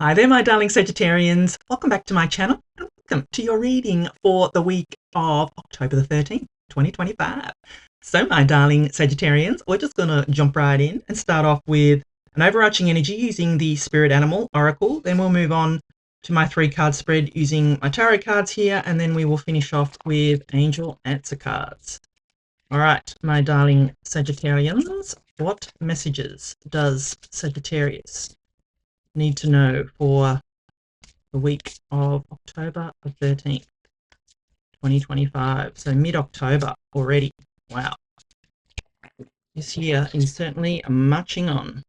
Hi there, my darling Sagittarians. Welcome back to my channel and welcome to your reading for the week of October the 13th, 2025. So, my darling Sagittarians, we're just going to jump right in and start off with an overarching energy using the Spirit Animal Oracle. Then we'll move on to my 3-card spread using my tarot cards here, and then we will finish off with Angel Answer cards. All right, my darling Sagittarians, what messages does Sagittarius need to know for the week of October the 13th, 2025? So mid-October already. Wow. This year is certainly marching on.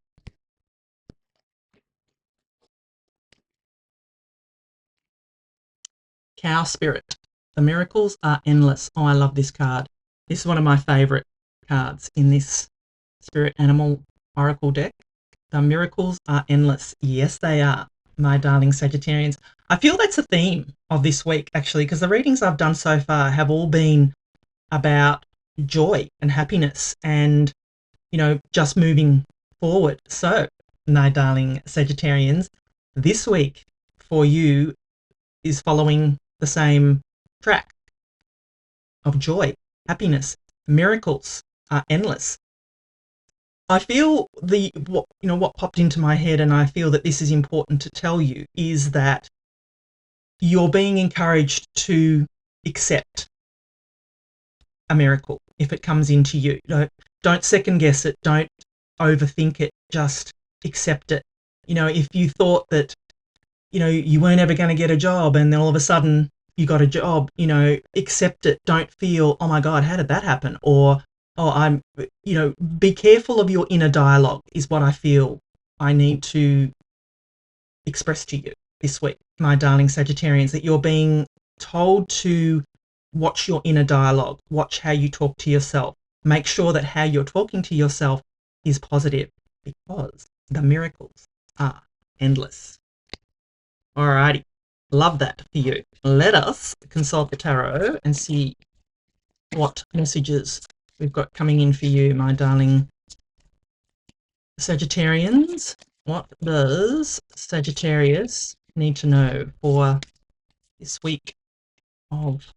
Cow Spirit. The miracles are endless. Oh, I love this card. This is one of my favorite cards in this Spirit Animal Oracle deck. The miracles are endless. Yes, they are, my darling Sagittarians. I feel that's a theme of this week, actually, because the readings I've done so far have all been about joy and happiness and, just moving forward. So, my darling Sagittarians, this week for you is following the same track of joy, happiness, miracles are endless. I feel what popped into my head, and I feel that this is important to tell you, is that you're being encouraged to accept a miracle if it comes into you. Don't second guess it. Don't overthink it. Just accept it. If you thought that, you weren't ever going to get a job and then all of a sudden you got a job, accept it. Don't feel, oh my God, how did that happen? Or, oh, be careful of your inner dialogue is what I feel I need to express to you this week, my darling Sagittarians, that you're being told to watch your inner dialogue, watch how you talk to yourself. Make sure that how you're talking to yourself is positive, because the miracles are endless. Alrighty, love that for you. Let us consult the tarot and see what messages we've got coming in for you, my darling Sagittarians. What does Sagittarius need to know for this week of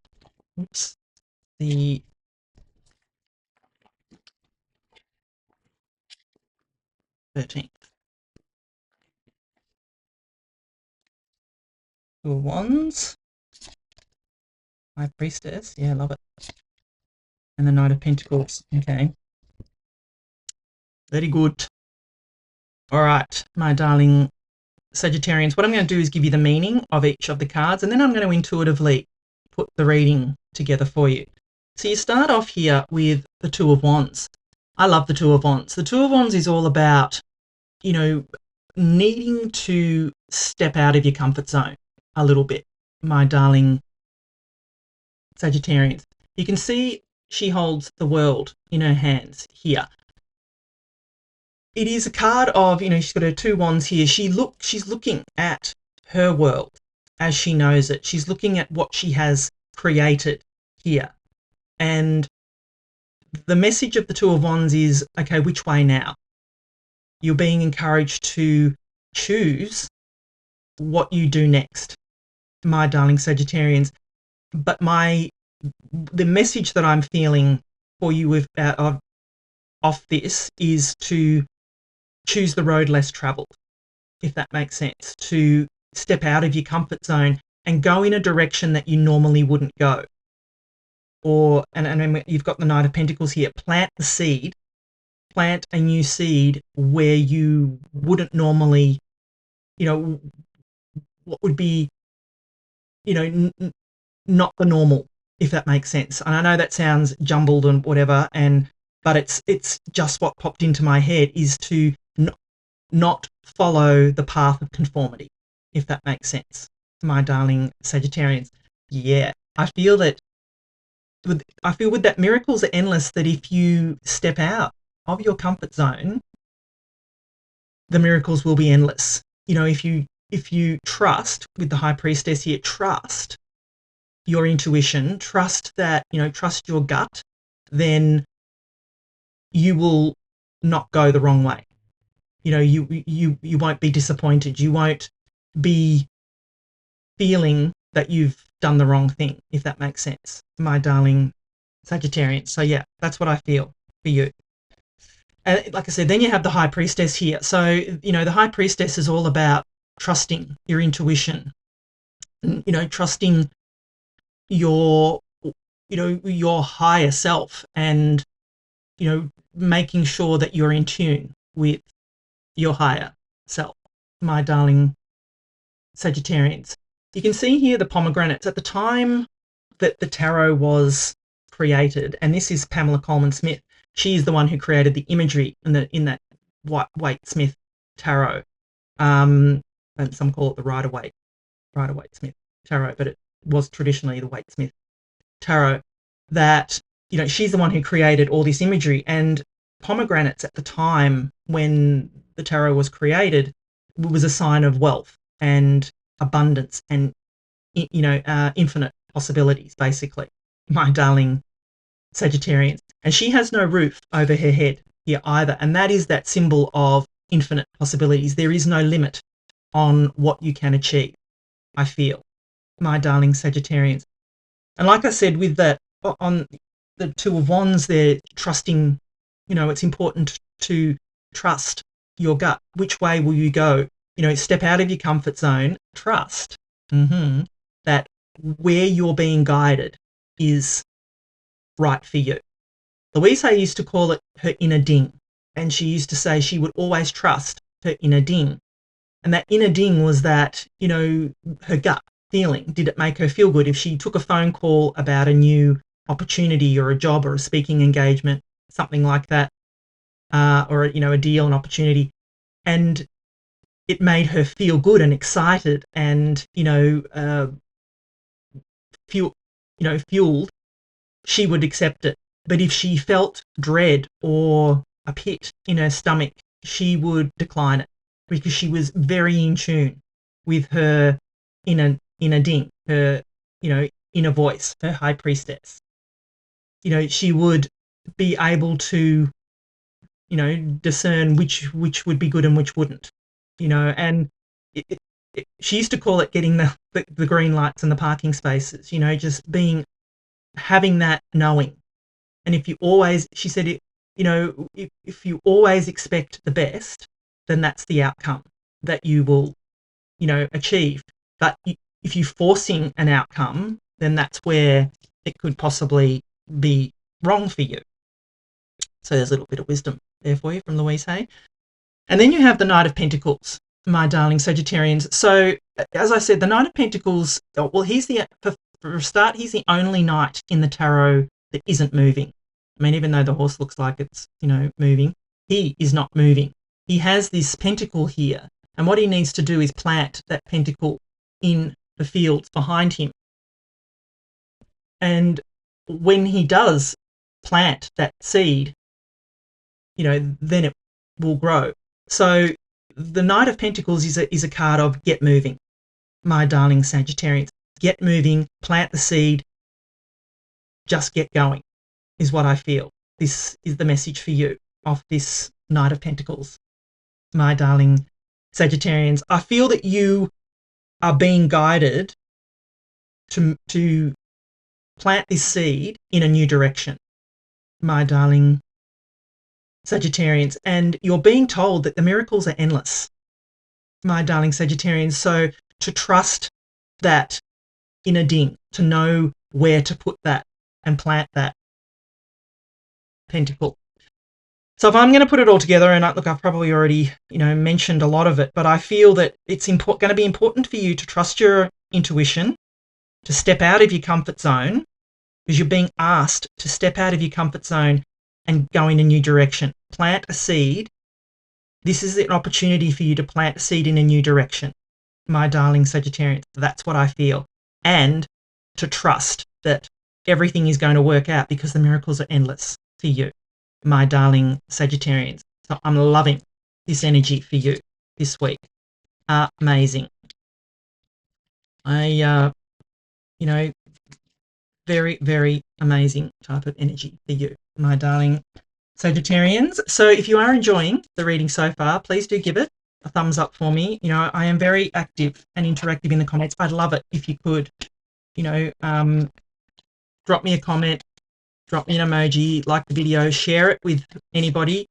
the 13th? Two of Wands, High Priestess, yeah, love it, and the Knight of Pentacles. Okay, very good. All right, my darling Sagittarians, what I'm going to do is give you the meaning of each of the cards, and then I'm going to intuitively put the reading together for you. So you start off here with the Two of Wands. I love the Two of Wands. The Two of Wands is all about, needing to step out of your comfort zone a little bit, my darling Sagittarians. You can see she holds the world in her hands here. It is a card of, she's got her two wands here. She's looking at her world as she knows it. She's looking at what she has created here. And the message of the Two of Wands is, okay, which way now? You're being encouraged to choose what you do next, my darling Sagittarians. But the message that I'm feeling for you off this is to choose the road less traveled, if that makes sense, to step out of your comfort zone and go in a direction that you normally wouldn't go. And you've got the Knight of Pentacles here. Plant the seed, plant a new seed where you wouldn't normally, what would be, not the normal, if that makes sense. And I know that sounds jumbled and whatever, but it's just what popped into my head, is to not follow the path of conformity, if that makes sense, my darling Sagittarians. Yeah, I feel with that miracles are endless, that if you step out of your comfort zone, the miracles will be endless. If you trust, with the High Priestess here, trust your intuition, trust that, trust your gut, then you will not go the wrong way. You won't be disappointed. You won't be feeling that you've done the wrong thing, if that makes sense, my darling Sagittarians. So yeah, that's what I feel for you. And like I said, then you have the High Priestess here. So, you know, the High Priestess is all about trusting your intuition, you know, trusting your, you know, your higher self, and, you know, making sure that you're in tune with your higher self, my darling Sagittarians. You can see here the pomegranates. At the time that the tarot was created, and this is Pamela Coleman Smith, she's the one who created the imagery in that Waite Smith tarot. And some call it the Rider-Waite Smith tarot, but it was traditionally the Waite Smith tarot. That, you know, she's the one who created all this imagery. And pomegranates at the time when the tarot was created was a sign of wealth and abundance and, you know, infinite possibilities, basically, my darling Sagittarians. And she has no roof over her head here either, and that is that symbol of infinite possibilities. There is no limit on what you can achieve, I feel, my darling Sagittarians. And like I said, with that, on the Two of Wands, they're trusting, you know, it's important to trust your gut. Which way will you go? You know, step out of your comfort zone, trust that where you're being guided is right for you. Louise Hay used to call it her inner ding, and she used to say she would always trust her inner ding. And that inner ding was that, you know, her gut feeling. Did it make her feel good? If she took a phone call about a new opportunity or a job or a speaking engagement, something like that, or, you know, a deal, an opportunity, and it made her feel good and excited and, you know, fueled, she would accept it. But if she felt dread or a pit in her stomach, she would decline it, because she was very in tune with her inner ding, her, you know, inner voice, her High Priestess. You know, she would be able to, you know, discern which would be good and which wouldn't, you know. And she used to call it getting the green lights and the parking spaces, you know, just having that knowing. And if you always, she said, you know, if you always expect the best, then that's the outcome that you will, you know, achieve. But if you're forcing an outcome, then that's where it could possibly be wrong for you. So there's a little bit of wisdom there for you from Louise Hay. And then you have the Knight of Pentacles, my darling Sagittarians. So as I said, the Knight of Pentacles, well, for a start, he's the only knight in the tarot that isn't moving. I mean, even though the horse looks like it's, you know, moving, he is not moving. He has this pentacle here, and what he needs to do is plant that pentacle in the fields behind him. And when he does plant that seed, you know, then it will grow. So the Knight of Pentacles is a card of get moving, my darling Sagittarians. Get moving, plant the seed, just get going, is what I feel. This is the message for you of this Knight of Pentacles, my darling Sagittarians. I feel that you are being guided to plant this seed in a new direction, my darling Sagittarians. And you're being told that the miracles are endless, my darling Sagittarians. So to trust that inner ding, to know where to put that and plant that pentacle. So if I'm going to put it all together, and look, I've probably already, you know, mentioned a lot of it, but I feel that it's going to be important for you to trust your intuition, to step out of your comfort zone, because you're being asked to step out of your comfort zone and go in a new direction. Plant a seed. This is an opportunity for you to plant a seed in a new direction, my darling Sagittarians. That's what I feel. And to trust that everything is going to work out, because the miracles are endless for you, my darling Sagittarians. So I'm loving this energy for you this week. Amazing. You know, very, very amazing type of energy for you, my darling Sagittarians. So if you are enjoying the reading so far, please do give it a thumbs up for me. You know, I am very active and interactive in the comments. I'd love it if you could, you know, drop me a comment, drop me an emoji, like the video, share it with anybody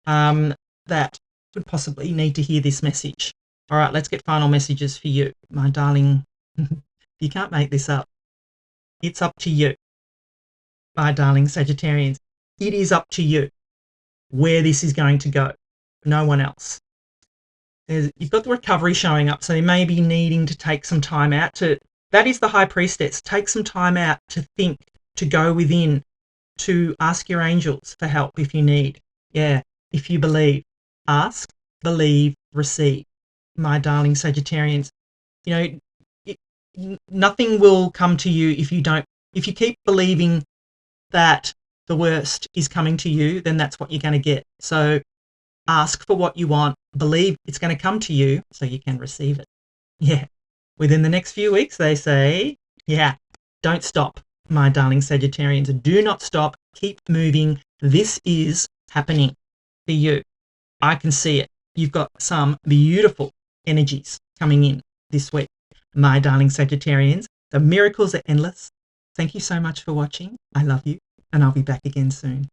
that would possibly need to hear this message. All right, let's get final messages for you, my darling. You can't make this up. It's up to you, my darling Sagittarians. It is up to you where this is going to go. No one else. You've got the recovery showing up, so you may be needing to take some time out to, that is the High Priestess. Take some time out to think, to go within, to ask your angels for help if you need. Yeah, if you believe. Ask, believe, receive. My darling Sagittarians, you know, nothing will come to you if you keep believing that the worst is coming to you, then that's what you're going to get. So ask for what you want, believe it's going to come to you so you can receive it. Yeah. Within the next few weeks, they say, yeah, don't stop, my darling Sagittarians. Do not stop. Keep moving. This is happening for you. I can see it. You've got some beautiful energies coming in this week, my darling Sagittarians. The miracles are endless. Thank you so much for watching. I love you, and I'll be back again soon.